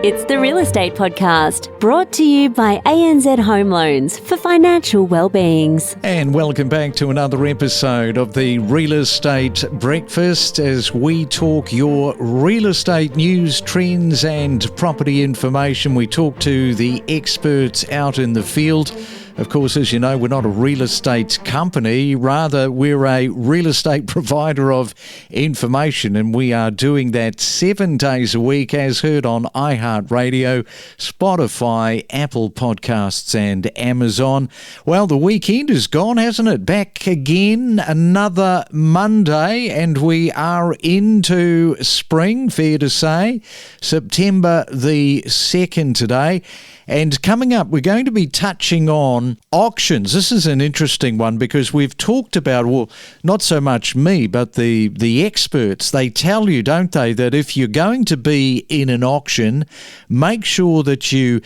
It's the Real Estate Podcast, brought to you by ANZ Home Loans for financial well-beings. And welcome back to another episode of the Real Estate Breakfast as we talk your real estate news, trends and property information. We talk to the experts out in the field. Of course, as you know, we're not a real estate company. Rather, we're a real estate provider of information, and we are doing that 7 days a week, as heard on iHeartRadio, Spotify, Apple Podcasts and Amazon. Well, the weekend is gone, hasn't it? Back again, another Monday, and we are into spring, fair to say. September the 2nd today. And coming up, we're going to be touching on auctions. This is an interesting one because we've talked about, well, not so much me, but the experts. They tell you, don't they, that if you're going to be in an auction, make sure that you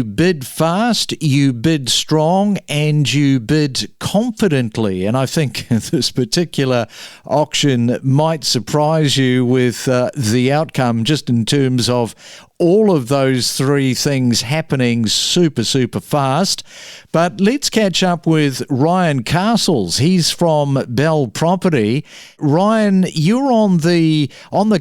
bid fast, you bid strong, and you bid confidently. And I think this particular auction might surprise you with the outcome just in terms of all of those three things happening super fast. But let's catch up with Ryan Castles. He's from Belle Property. Ryan, you're on the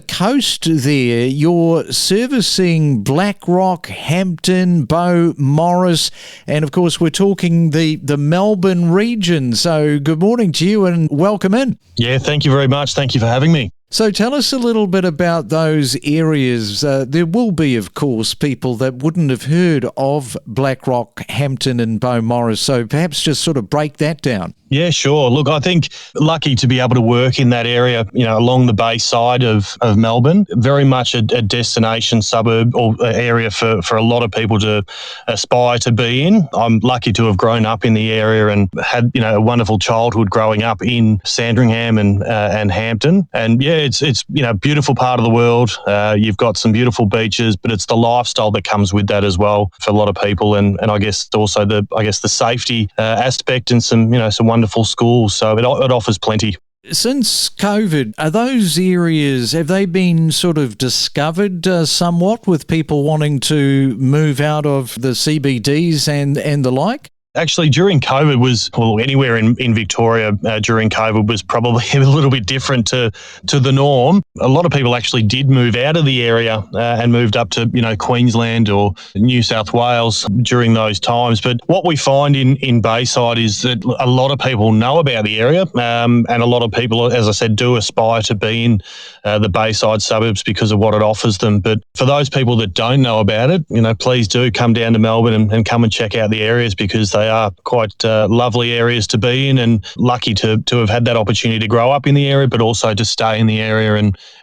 coast there. You're servicing Blackrock, Hampton, Beaumaris, and of course we're talking the Melbourne region. So good morning to you and welcome in. Yeah, thank you very much. Thank you for having me. So tell us a little bit about those areas. There will be, of course, people that wouldn't have heard of Blackrock, Hampton and Beaumaris. So perhaps just sort of break that down. Yeah, sure. Look, I think lucky to be able to work in that area, along the bay side of Melbourne. Very much a destination suburb or area for a lot of people to aspire to be in. I'm lucky to have grown up in the area and had, a wonderful childhood growing up in Sandringham and Hampton. And yeah, it's beautiful part of the world. You've got some beautiful beaches, but it's the lifestyle that comes with that as well for a lot of people. And I guess also the safety aspect and some wonderful schools, so it offers plenty. Since COVID, are those areas, have they been sort of discovered somewhat with people wanting to move out of the CBDs and the like? Actually, during COVID anywhere in Victoria during COVID was probably a little bit different to the norm. A lot of people actually did move out of the area and moved up to, Queensland or New South Wales during those times. But what we find in Bayside is that a lot of people know about the area and a lot of people, as I said, do aspire to be in the Bayside suburbs because of what it offers them. But for those people that don't know about it, please do come down to Melbourne and come and check out the areas because they are quite lovely areas to be in, and lucky to have had that opportunity to grow up in the area, but also to stay in the area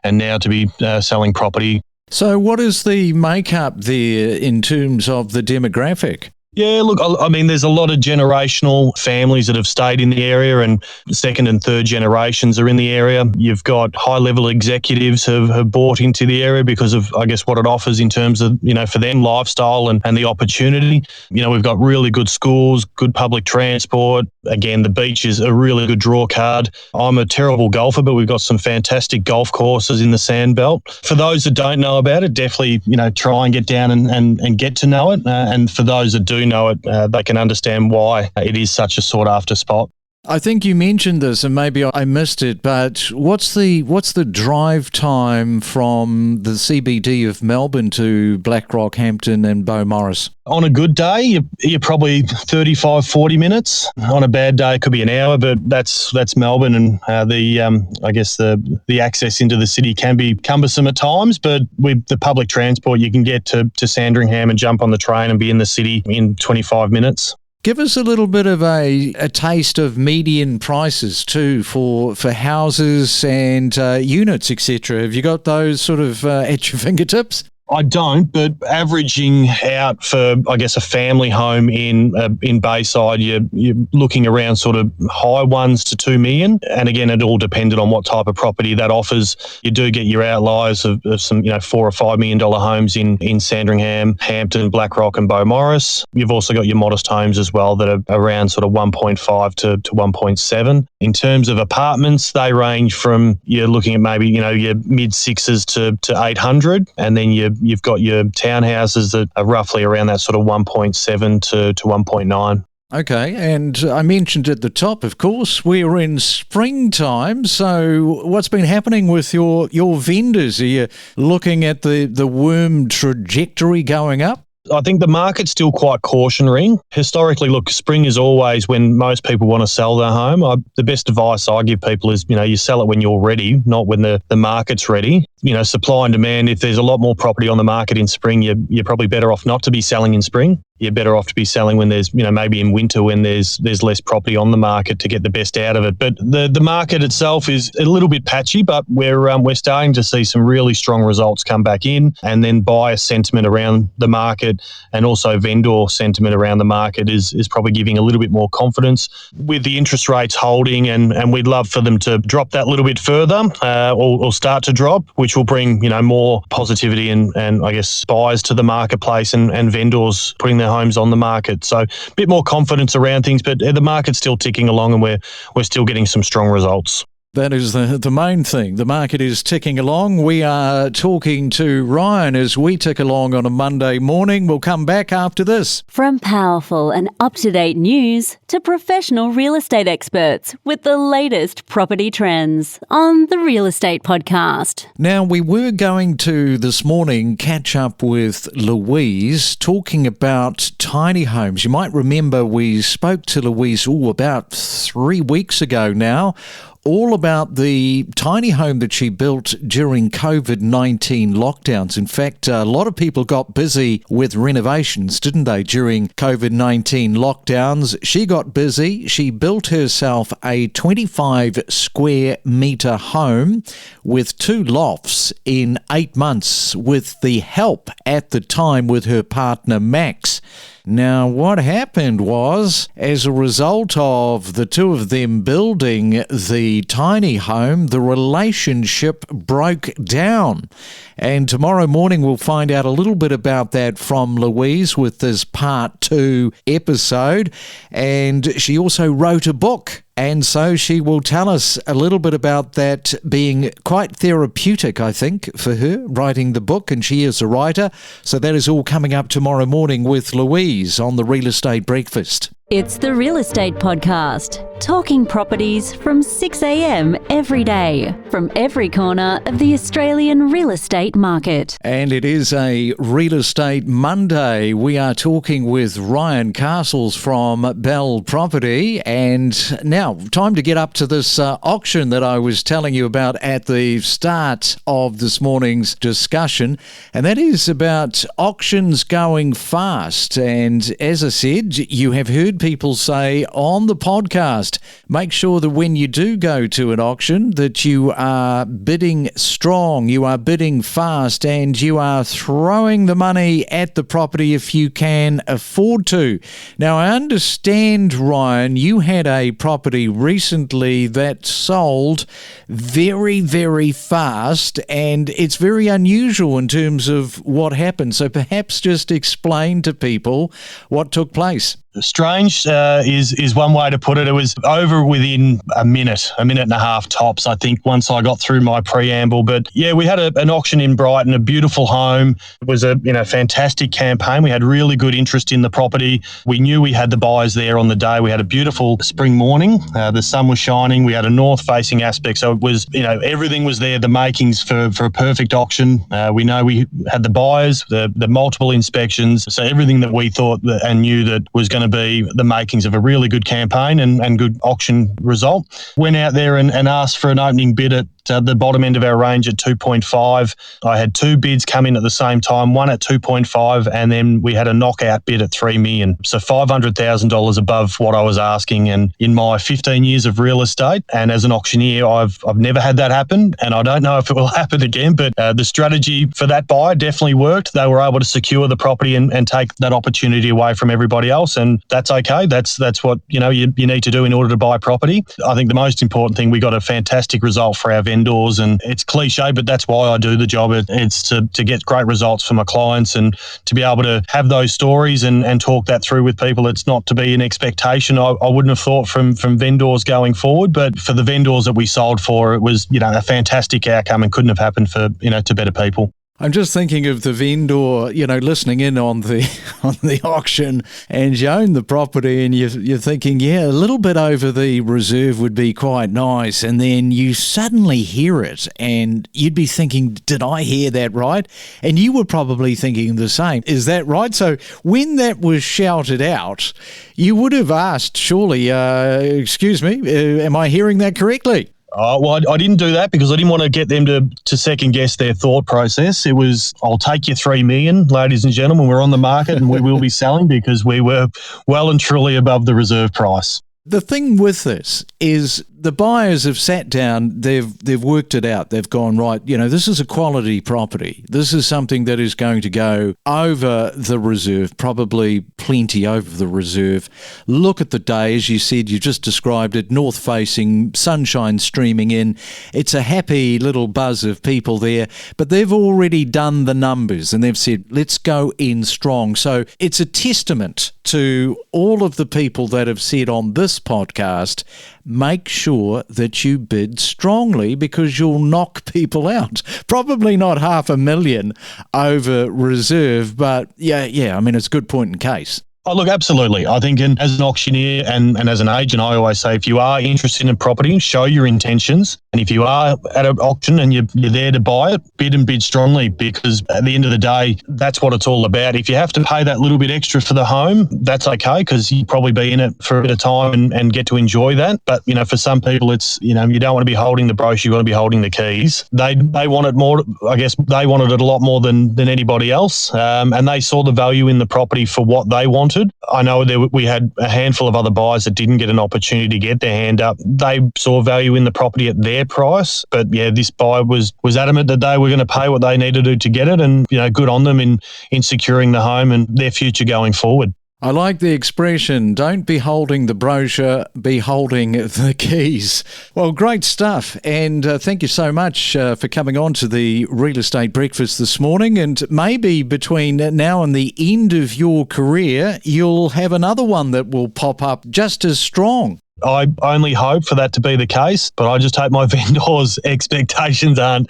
and now to be selling property. So what is the makeup there in terms of the demographic? Yeah, look, I mean, there's a lot of generational families that have stayed in the area and second and third generations are in the area. You've got high-level executives who have bought into the area because of, I guess, what it offers in terms of, for them, lifestyle and the opportunity. We've got really good schools, good public transport. Again, the beach is a really good draw card. I'm a terrible golfer, but we've got some fantastic golf courses in the Sandbelt. For those that don't know about it, definitely, try and get down and get to know it. And for those that do know it, they can understand why it is such a sought after spot. I think you mentioned this and maybe I missed it, but what's the drive time from the CBD of Melbourne to Blackrock, Hampton and Beaumaris? On a good day, you're probably 35, 40 minutes. On a bad day, it could be an hour, but that's Melbourne, and the access into the city can be cumbersome at times. But with the public transport, you can get to Sandringham and jump on the train and be in the city in 25 minutes. Give us a little bit of a taste of median prices too for houses and units, etc. Have you got those sort of at your fingertips? I don't, but averaging out for, I guess, a family home in Bayside, you're looking around sort of high ones to 2 million. And again, it all depended on what type of property that offers. You do get your outliers of some, $4 or $5 million homes in Sandringham, Hampton, Blackrock and Beaumaris. You've also got your modest homes as well that are around sort of 1.5 to 1.7. In terms of apartments, they range from, you're looking at maybe, your mid sixes to 800, and then your you've got your townhouses that are roughly around that sort of 1.7 to 1.9. Okay, and I mentioned at the top, of course, we're in springtime, so what's been happening with your vendors? Are you looking at the worm trajectory going up? I think the market's still quite cautionary. Historically, look, spring is always when most people want to sell their home. The best advice I give people is, you sell it when you're ready, not when the market's ready. Supply and demand, if there's a lot more property on the market in spring, you're probably better off not to be selling in spring. You're better off to be selling when there's, maybe in winter when there's less property on the market to get the best out of it. But the market itself is a little bit patchy, but we're starting to see some really strong results come back in, and then buyer sentiment around the market and also vendor sentiment around the market is probably giving a little bit more confidence with the interest rates holding, and we'd love for them to drop that little bit further or start to drop, which will bring, more positivity and I guess buyers to the marketplace and vendors putting their homes on the market. So a bit more confidence around things, but the market's still ticking along and we're still getting some strong results. That is the main thing. The market is ticking along. We are talking to Ryan as we tick along on a Monday morning. We'll come back after this. From powerful and up-to-date news to professional real estate experts with the latest property trends on the Real Estate Podcast. Now, we were going to this morning catch up with Louise talking about tiny homes. You might remember we spoke to Louise about 3 weeks ago now, all about the tiny home that she built during COVID-19 lockdowns. In fact, a lot of people got busy with renovations, didn't they, during COVID-19 lockdowns? She got busy. She built herself a 25 square metre home with 2 lofts in 8 months with the help at the time with her partner Max. Now, what happened was, as a result of the two of them building the tiny home, the relationship broke down. And tomorrow morning we'll find out a little bit about that from Louise with this part 2 episode. And she also wrote a book. And so she will tell us a little bit about that being quite therapeutic, I think, for her, writing the book, and she is a writer. So that is all coming up tomorrow morning with Louise on the Real Estate Breakfast. It's the Real Estate Podcast, talking properties from 6 a.m. every day, from every corner of the Australian real estate market. And it is a Real Estate Monday. We are talking with Ryan Castles from Belle Property. And now, time to get up to this auction that I was telling you about at the start of this morning's discussion. And that is about auctions going fast. And as I said, you have heard people say on the podcast, make sure that when you do go to an auction that you are bidding strong, you are bidding fast, and you are throwing the money at the property if you can afford to. Now, I understand, Ryan, you had a property recently that sold very, very fast, and it's very unusual in terms of what happened. So perhaps just explain to people what took place. Strange is one way to put it. It was over within a minute and a half tops, I think, once I got through my preamble. But yeah, we had an auction in Brighton, a beautiful home. It was a fantastic campaign. We had really good interest in the property. We knew we had the buyers there on the day. We had a beautiful spring morning. The sun was shining. We had a north-facing aspect, so it was everything was there. The makings for a perfect auction. We know we had the buyers, the multiple inspections, so everything that we thought and knew that was going to be the makings of a really good campaign and good auction result. Went out there and asked for an opening bid at the bottom end of our range at 2.5. I had 2 bids come in at the same time, one at 2.5, and then we had a knockout bid at 3 million. So $500,000 above what I was asking. And in my 15 years of real estate and as an auctioneer, I've never had that happen, and I don't know if it will happen again, but the strategy for that buyer definitely worked. They were able to secure the property and take that opportunity away from everybody else, and that's okay. That's what you need to do in order to buy property. I think the most important thing, we got a fantastic result for our vendors, and it's cliche, but that's why I do the job. It's to get great results for my clients and to be able to have those stories and talk that through with people. It's not to be an expectation I wouldn't have thought from vendors going forward, but for the vendors that we sold for, it was a fantastic outcome and couldn't have happened for to better people. I'm just thinking of the vendor, listening in on the auction, and you own the property and you're thinking, yeah, a little bit over the reserve would be quite nice. And then you suddenly hear it and you'd be thinking, did I hear that right? And you were probably thinking the same. Is that right? So when that was shouted out, you would have asked, surely, excuse me, am I hearing that correctly? Well, I didn't do that because I didn't want to get them to second guess their thought process. It was, I'll take you $3 million, ladies and gentlemen. We're on the market and we will be selling because we were well and truly above the reserve price. The thing with this is the buyers have sat down, they've worked it out. They've gone, right, this is a quality property. This is something that is going to go over the reserve, probably plenty over the reserve. Look at the day, as you said, you just described it, north facing, sunshine streaming in. It's a happy little buzz of people there, but they've already done the numbers and they've said, let's go in strong. So it's a testament to all of the people that have said on this podcast, make sure that you bid strongly because you'll knock people out. Probably not $500,000 over reserve, but yeah, it's a good point in case. Oh, look, absolutely. I think as an auctioneer and as an agent, I always say if you are interested in property, show your intentions. And if you are at an auction and you're there to buy it, bid strongly because at the end of the day, that's what it's all about. If you have to pay that little bit extra for the home, that's okay because you'll probably be in it for a bit of time and get to enjoy that. But, for some people, it's, you don't want to be holding the brochure, you want to be holding the keys. They want it more, I guess they wanted it a lot more than anybody else. And they saw the value in the property for what they wanted. I know we had a handful of other buyers that didn't get an opportunity to get their hand up. They saw value in the property at their price, but this buyer was adamant that they were going to pay what they needed to get it, and good on them in securing the home and their future going forward. I like the expression, don't be holding the brochure, be holding the keys. Well, great stuff. And thank you so much for coming on to the Real Estate Breakfast this morning. And maybe between now and the end of your career, you'll have another one that will pop up just as strong. I only hope for that to be the case, but I just hope my vendors' expectations aren't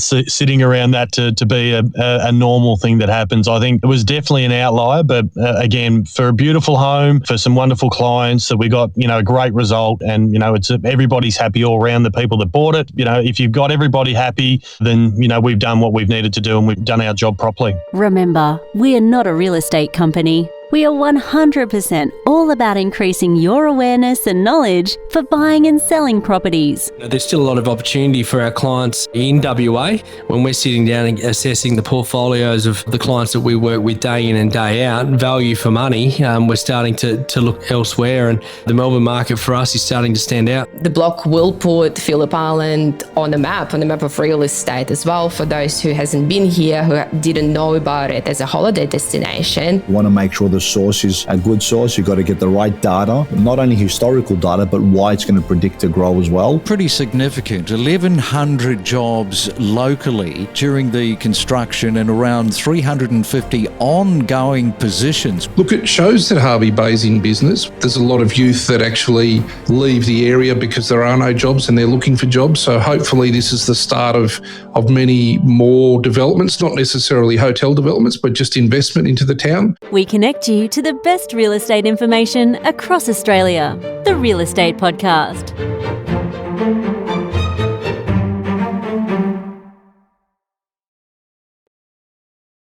sitting around that to be a normal thing that happens. I think it was definitely an outlier, but again, for a beautiful home, for some wonderful clients, that we got a great result, and it's everybody's happy all around. The people that bought it, if you've got everybody happy, then we've done what we've needed to do and we've done our job properly. Remember, we are not a real estate company. We are 100% all about increasing your awareness and knowledge for buying and selling properties. There's still a lot of opportunity for our clients in WA when we're sitting down and assessing the portfolios of the clients that we work with day in and day out. Value for money, we're starting to look elsewhere, and the Melbourne market for us is starting to stand out. The block will put Phillip Island on the map of real estate as well for those who hasn't been here, who didn't know about it as a holiday destination. We want to make sure the source is a good source. You've got to get the right data, not only historical data, but why it's going to predict to grow as well. Pretty significant. 1,100 jobs locally during the construction and around 350 ongoing positions. Look, it shows that Hervey Bay's in business. There's a lot of youth that actually leave the area because there are no jobs and they're looking for jobs. So hopefully this is the start of many more developments, not necessarily hotel developments, but just investment into the town. We connect you to the best real estate information across Australia. The Real Estate Podcast.